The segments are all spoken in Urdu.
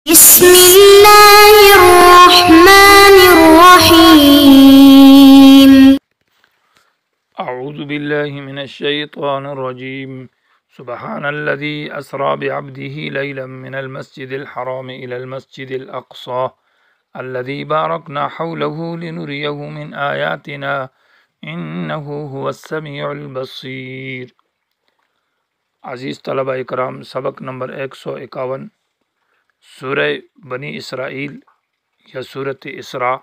بسم الله الرحمن الرحيم. أعوذ بالله من الشيطان الرجيم. سبحان الذي أسرى بعبده ليلا من المسجد الحرام إلى المسجد الأقصى الذي باركنا حوله لنريه من آياتنا إنه هو السميع البصير. عزیز طلبہ اکرام، سبق نمبر 151 سورہ بنی اسرائیل یا سورۃ اسراء۔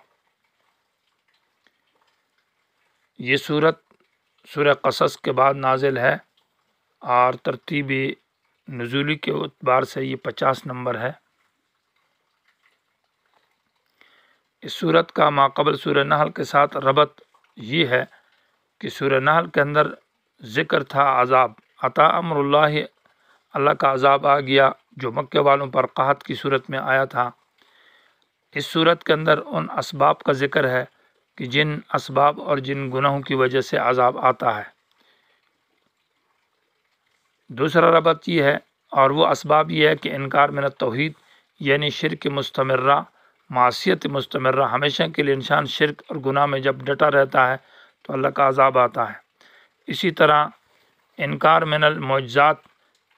یہ سورہ قصص کے بعد نازل ہے اور ترتیب نزولی کے اعتبار سے یہ 50 نمبر ہے۔ اس سورت کا ماقبل سورہ نحل کے ساتھ ربط یہ ہے کہ سورہ نحل کے اندر ذکر تھا عذاب، عطا امر اللہ کا عذاب آ گیا جو مکہ والوں پر قحط کی صورت میں آیا تھا۔ اس صورت کے اندر ان اسباب کا ذکر ہے کہ جن اسباب اور جن گناہوں کی وجہ سے عذاب آتا ہے۔ دوسرا ربط یہ ہے اور وہ اسباب یہ ہے کہ انکار من التوحید یعنی شرک مستمرہ، معصیت مستمرہ، ہمیشہ کے لیے انسان شرک اور گناہ میں جب ڈٹا رہتا ہے تو اللہ کا عذاب آتا ہے۔ اسی طرح انکار من المعجزات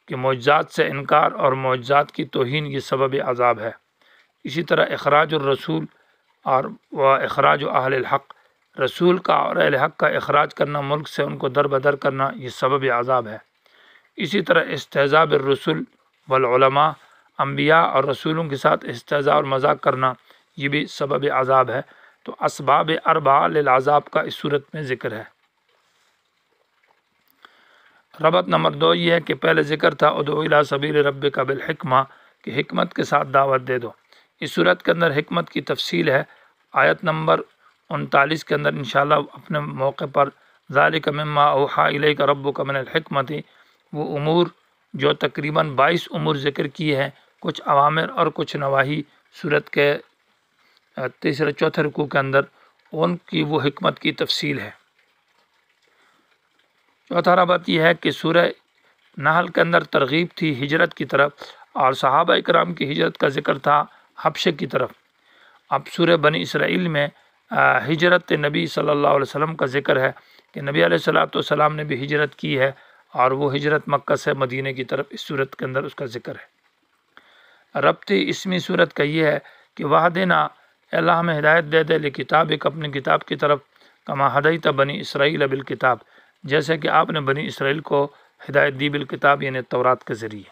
کہ معجزات سے انکار اور معجزات کی توہین یہ سبب عذاب ہے۔ اسی طرح اخراج الرسول اور اخراج اہل الحق، رسول کا اور اہل حق کا اخراج کرنا، ملک سے ان کو در بدر کرنا، یہ سبب عذاب ہے۔ اسی طرح استہزاء بالرسل والعلماء، انبیاء اور رسولوں کے ساتھ استہزاء اور مذاق کرنا یہ بھی سبب عذاب ہے۔ تو اسباب اربعہ للعذاب کا اس صورت میں ذکر ہے۔ ربط نمبر 2 یہ ہے کہ پہلے ذکر تھا ادعو الی سبیل ربک بالحکمہ کہ حکمت کے ساتھ دعوت دے دو۔ اس صورت کے اندر حکمت کی تفصیل ہے۔ آیت نمبر 39 کے اندر انشاءاللہ اپنے موقع پر ذالک مما اوحی الیک ربک من الحکمت، وہ امور جو تقریباً 22 امور ذکر کیے ہیں، کچھ اوامر اور کچھ نواہی صورت کے تیسرے چوتھے رکوع کے اندر، ان کی وہ حکمت کی تفصیل ہے۔ چوتھا ربط یہ ہے کہ سورہ نحل کے اندر ترغیب تھی ہجرت کی طرف اور صحابہ اکرام کی ہجرت کا ذکر تھا حبشے کی طرف۔ اب سورہ بنی اسرائیل میں ہجرت نبی صلی اللہ علیہ وسلم کا ذکر ہے کہ نبی علیہ السلام نے بھی ہجرت کی ہے اور وہ ہجرت مکہ سے مدینہ کی طرف اس صورت کے اندر اس کا ذکر ہے۔ ربط اسمی صورت کا یہ ہے کہ وحدنا، اللہ ہمیں ہدایت دے دے لکتاب ایک اپنی کتاب کی طرف، کما ہدیت بنی اسرائیل بالکتاب، جیسے کہ آپ نے بنی اسرائیل کو ہدایت دی بالکتاب یعنی تورات کے ذریعے۔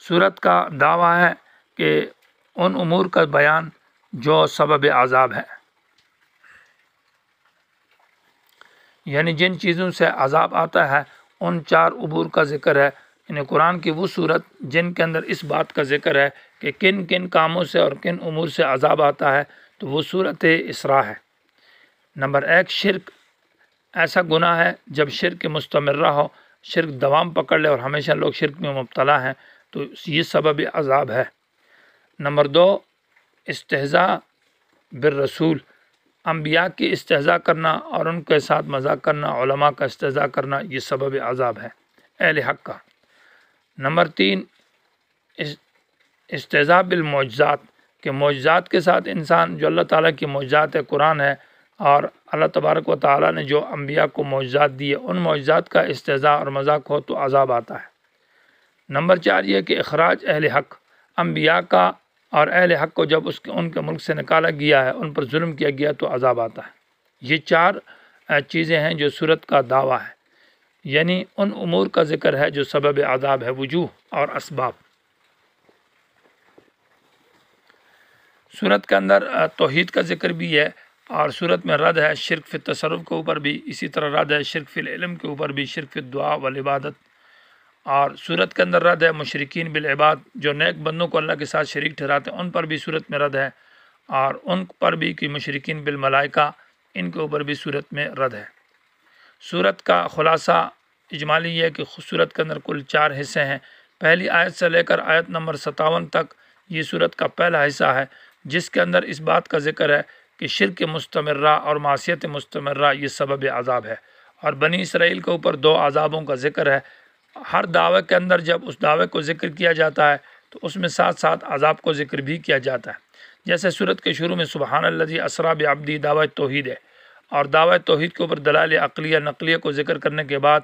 سورت کا دعویٰ ہے کہ ان امور کا بیان جو سبب عذاب ہے، یعنی جن چیزوں سے عذاب آتا ہے ان 4 امور کا ذکر ہے۔ یعنی قرآن کی وہ صورت جن کے اندر اس بات کا ذکر ہے کہ کن کن کاموں سے اور کن امور سے عذاب آتا ہے، تو وہ صورت اسراء ہے۔ نمبر 1 شرک، ایسا گناہ ہے جب شرک مستمرہ ہو، شرک دوام پکڑ لے اور ہمیشہ لوگ شرک میں مبتلا ہیں تو یہ سبب عذاب ہے۔ نمبر 2 استہزاء بالرسول، انبیاء کی استہزاء کرنا اور ان کے ساتھ مذاق کرنا، علماء کا استہزاء کرنا، یہ سبب عذاب ہے اہل حق کا۔ نمبر 3 استہزاء بالمعجزات کہ معجزات کے ساتھ انسان، جو اللہ تعالیٰ کی معجزات ہے، قرآن ہے اور اللہ تبارک و تعالیٰ نے جو انبیاء کو معجزات دیے، ان معجزات کا استہزاء اور مذاق ہو تو عذاب آتا ہے۔ نمبر 4 یہ کہ اخراج اہل حق، انبیاء کا اور اہل حق کو جب ان کے ملک سے نکالا گیا ہے، ان پر ظلم کیا گیا تو عذاب آتا ہے۔ یہ 4 چیزیں ہیں جو صورت کا دعویٰ ہے، یعنی ان امور کا ذکر ہے جو سبب عذاب ہے، وجوہ اور اسباب۔ صورت کے اندر توحید کا ذکر بھی ہے اور صورت میں رد ہے شرک فی التصرف کے اوپر بھی، اسی طرح رد ہے شرک فی العلم کے اوپر بھی، شرک فی الدعا والعبادت۔ اور صورت کے اندر رد ہے مشرکین بالعباد، جو نیک بندوں کو اللہ کے ساتھ شریک ٹھہراتے ہیں، ان پر بھی صورت میں رد ہے، اور ان پر بھی کہ مشرکین بالملائکہ، ان کے اوپر بھی صورت میں رد ہے۔ صورت کا خلاصہ اجمالی یہ ہے کہ صورت کے اندر کل 4 حصے ہیں۔ پہلی آیت سے لے کر آیت نمبر 57 تک یہ صورت کا پہلا حصہ ہے، جس کے اندر اس بات کا ذکر ہے کہ شرک مستمرہ اور معصیت مستمرہ یہ سبب عذاب ہے، اور بنی اسرائیل کے اوپر 2 عذابوں کا ذکر ہے۔ ہر دعوے کے اندر جب اس دعوے کو ذکر کیا جاتا ہے تو اس میں ساتھ ساتھ عذاب کو ذکر بھی کیا جاتا ہے۔ جیسے سورت کے شروع میں سبحان الذی اسریٰ بعبدہ دعوی توحید ہے، اور دعوی توحید کے اوپر دلائل عقلیہ نقلیہ کو ذکر کرنے کے بعد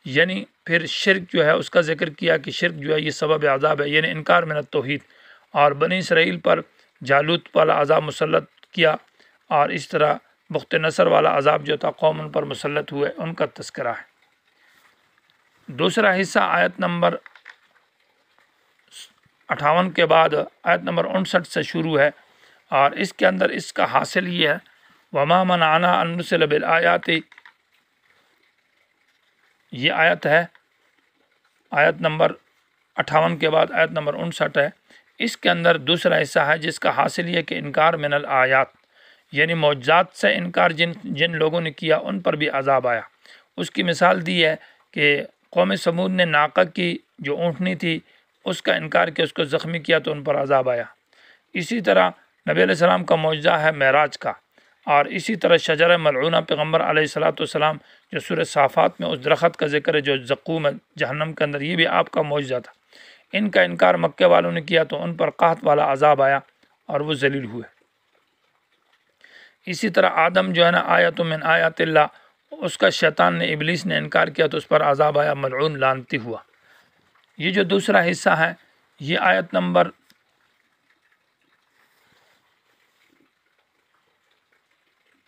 یعنی پھر شرک جو ہے اس کا ذکر کیا کہ شرک جو ہے یہ سبب عذاب ہے، یعنی انکار من التوحید، اور بنی اسرائیل پر جالوت والا عذاب مسلط کیا، اور اس طرح بخت نصر والا عذاب جو تھا قوم ان پر مسلط ہوئے، ان کا تذکرہ ہے۔ دوسرا حصہ آیت نمبر 58 کے بعد آیت نمبر 59 سے شروع ہے، اور اس کے اندر اس کا حاصل یہ ہے وَمَا مَنَعَنَا أَن نُرْسِلَ بِالْآيَاتِ، یہ آیت ہے آیت نمبر 58 کے بعد آیت نمبر 59 ہے۔ اس کے اندر دوسرا حصہ ہے جس کا حاصل یہ کہ انکار من الآیات، یعنی معجزات سے انکار جن لوگوں نے کیا ان پر بھی عذاب آیا۔ اس کی مثال دی ہے کہ قوم سمود نے ناقہ کی جو اونٹنی تھی اس کا انکار کیا، اس کو زخمی کیا تو ان پر عذاب آیا۔ اسی طرح نبی علیہ السلام کا معجزہ ہے معراج کا، اور اسی طرح شجر ملعونہ پیغمبر علیہ السلام جو سورہ صافات میں اس درخت کا ذکر ہے جو زقوم ہے جہنم کے اندر، یہ بھی آپ کا معجزہ تھا۔ ان کا انکار مکے والوں نے کیا تو ان پر قحط والا عذاب آیا اور وہ ذلیل ہوئے۔ اسی طرح آدم جو ہے نا آیت من آیات اللہ، اس کا شیطان نے ابلیس نے انکار کیا تو اس پر عذاب آیا، ملعون لعنتی ہوا۔ یہ جو دوسرا حصہ ہے یہ آیت نمبر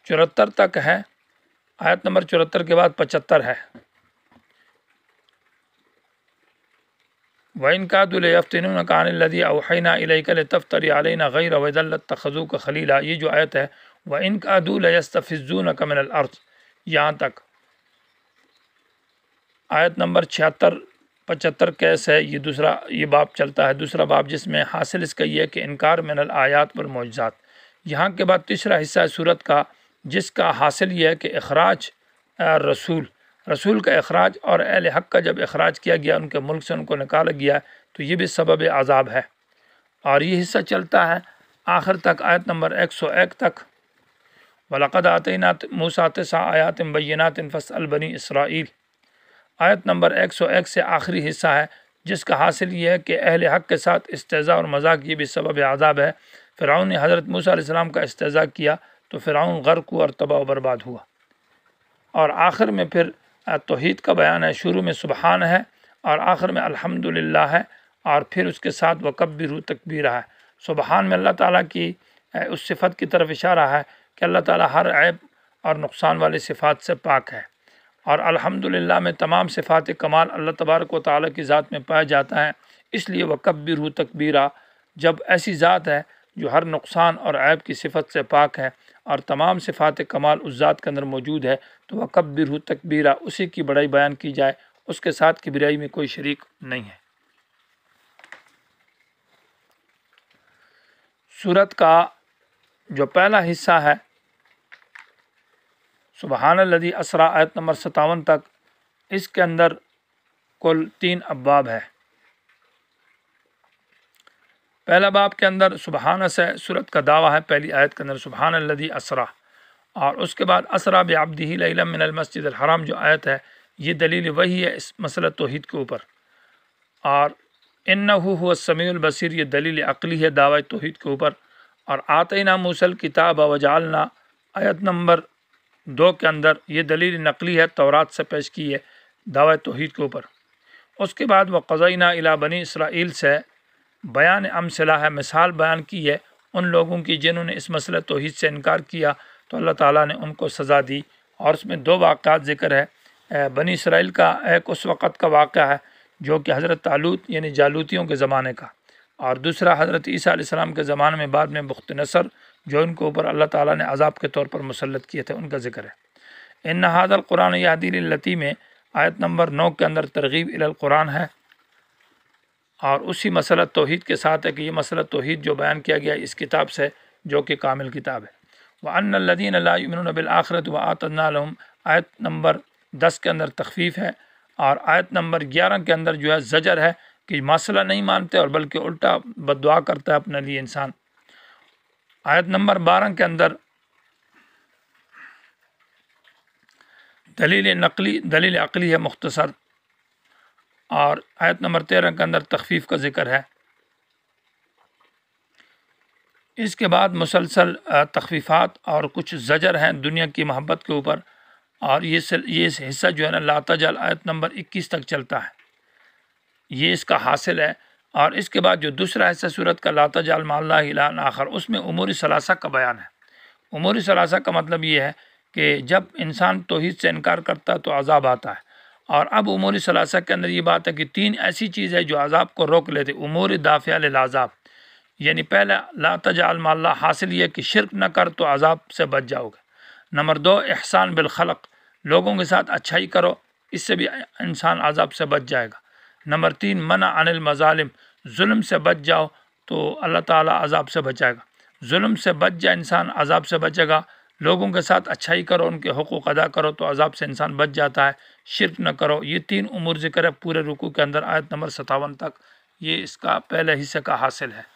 74 تک ہے، آیت نمبر 74 کے بعد 75 ہے۔ وَإِن كَادُوا لَيَفْتِنُونَكَ عَنِ الَّذِي أَوْحَيْنَا إِلَيْكَ لِتَفْتَرِيَ عَلَيْنَا غَيْرَهُ وَإِذًا لَّاتَّخَذُوكَ خَلِيلًا، یہ جو آیت ہے وَإِن كَادُوا لَيَسْتَفِزُّونَكَ مِنَ الْأَرْضِ، یہاں تک آیت نمبر 76 75 کیسے ہے، یہ باب چلتا ہے، دوسرا باب جس میں حاصل اس کا یہ ہے کہ انکار من الآیات پر معجزات۔ یہاں کے بعد تیسرا حصہ ہے سورت کا جس کا حاصل یہ ہے کہ اخراج رسول کا اخراج، اور اہل حق کا جب اخراج کیا گیا ان کے ملک سے ان کو نکالا گیا تو یہ بھی سبب عذاب ہے، اور یہ حصہ چلتا ہے آخر تک آیت نمبر 101 تک۔ وَلَقَدْ آتَيْنَا مُوسَىٰ 9 آیَاتٍ بَيِّنَاتٍ فَاسْأَلْ بَنِی اسرائیل، آیت نمبر 101 سے آخری حصہ ہے جس کا حاصل یہ ہے کہ اہل حق کے ساتھ استہزاء اور مذاق یہ بھی سبب عذاب ہے۔ فرعون نے حضرت موسیٰ علیہ السلام کا استہزاء کیا تو فرعون غرق ہوا اور تباہ و برباد ہوا۔ اور آخر میں پھر توحید کا بیان ہے، شروع میں سبحان ہے اور آخر میں الحمدللہ ہے، اور پھر اس کے ساتھ وکبرہ تکبیرہ ہے۔ سبحان میں اللہ تعالیٰ کی اس صفت کی طرف اشارہ ہے کہ اللہ تعالیٰ ہر عیب اور نقصان والی صفات سے پاک ہے، اور الحمدللہ میں تمام صفات کمال اللہ تبارک و تعالیٰ کی ذات میں پایا جاتا ہے، اس لیے وکبرہ تکبیرہ، جب ایسی ذات ہے جو ہر نقصان اور عیب کی صفت سے پاک ہے اور تمام صفات کمال اس ذات کے اندر موجود ہے تو وکبرہ تکبیرہ، اسی کی بڑائی بیان کی جائے، اس کے ساتھ کبریائی میں کوئی شریک نہیں ہے۔ سورت کا جو پہلا حصہ ہے سبحان الذی اسریٰ آیت نمبر 57 تک، اس کے اندر کل 3 ابواب ہے۔ پہلا باب کے اندر سبحانہ سے سورت کا دعویٰ ہے، پہلی آیت کے اندر سبحان الذی اسریٰ، اور اس کے بعد اسریٰ بعبدہ لیلا من المسجد الحرام جو آیت ہے یہ دلیل وحی ہے اس مسئلہ توحید کے اوپر، اور انہ هو السمیع البصیر یہ دلیل عقلی ہے دعوی توحید کے اوپر، اور آتینا موسیٰ الکتاب وجعلنا آیت نمبر 2 کے اندر یہ دلیل نقلی ہے تورات سے پیش کی ہے دعوی توحید کے اوپر۔ اس کے بعد وقضینا الی بنی اسرائیل سے بیان امثلہ ہے، مثال بیان کی ہے ان لوگوں کی جنہوں نے اس مسئلہ توحید سے انکار کیا تو اللہ تعالیٰ نے ان کو سزا دی، اور اس میں 2 واقعات ذکر ہے۔ بنی اسرائیل کا ایک اس وقت کا واقعہ ہے جو کہ حضرت طالوت یعنی جالوتیوں کے زمانے کا، اور دوسرا حضرت عیسیٰ علیہ السلام کے زمانے میں بعد میں بخت نصر جو ان کے اوپر اللہ تعالیٰ نے عذاب کے طور پر مسلط کیے تھے، ان کا ذکر ہے۔ ان ھذا القرآن یہدی للتی میں آیت نمبر 9 کے اندر ترغیب الی القرآن ہے، اور اسی مسئلہ توحید کے ساتھ ہے کہ یہ مسئلہ توحید جو بیان کیا گیا اس کتاب سے جو کہ کامل کتاب ہے۔ وَأَنَّ الَّذِينَ لَا يُؤْمِنُونَ بِالْآخِرَةِ وَأَعْتَدْنَا لَهُمْ آیت نمبر 10 کے اندر تخفیف ہے، اور آیت نمبر 11 کے اندر جو ہے زجر ہے کہ مسئلہ نہیں مانتے اور بلکہ الٹا بد دعا کرتا ہے اپنے لیے انسان۔ آیت نمبر 12 کے اندر دلیل عقلی ہے مختصر، اور آیت نمبر 13 کے اندر تخفیف کا ذکر ہے۔ اس کے بعد مسلسل تخفیفات اور کچھ زجر ہیں دنیا کی محبت کے اوپر، اور یہ حصہ جو ہے نا لا تجعل آیت نمبر 21 تک چلتا ہے، یہ اس کا حاصل ہے۔ اور اس کے بعد جو دوسرا حصہ صورت کا لا تجعل مع اللہ الہا آخر، اس میں امور ثلاثہ کا بیان ہے۔ امور ثلاثہ کا مطلب یہ ہے کہ جب انسان توحید سے انکار کرتا ہے تو عذاب آتا ہے، اور اب امور ثلاثہ کے اندر یہ بات ہے کہ تین ایسی چیز ہے جو عذاب کو روک لیتے، امور دافعہ للعذاب، یعنی پہلا لا تجعل مع اللہ، حاصل یہ کہ شرک نہ کر تو عذاب سے بچ جاؤ گے۔ نمبر 2 احسان بالخلق، لوگوں کے ساتھ اچھائی کرو، اس سے بھی انسان عذاب سے بچ جائے گا۔ نمبر 3 منع عن المظالم، ظلم سے بچ جاؤ تو اللہ تعالیٰ عذاب سے بچائے گا۔ ظلم سے بچ جائے انسان، عذاب سے بچے گا۔ لوگوں کے ساتھ اچھائی کرو، ان کے حقوق ادا کرو تو عذاب سے انسان بچ جاتا ہے۔ شرک نہ کرو، یہ 3 امور ذکر ہے پورے رکوع کے اندر آیت نمبر 57 تک، یہ اس کا پہلے حصے کا حاصل ہے۔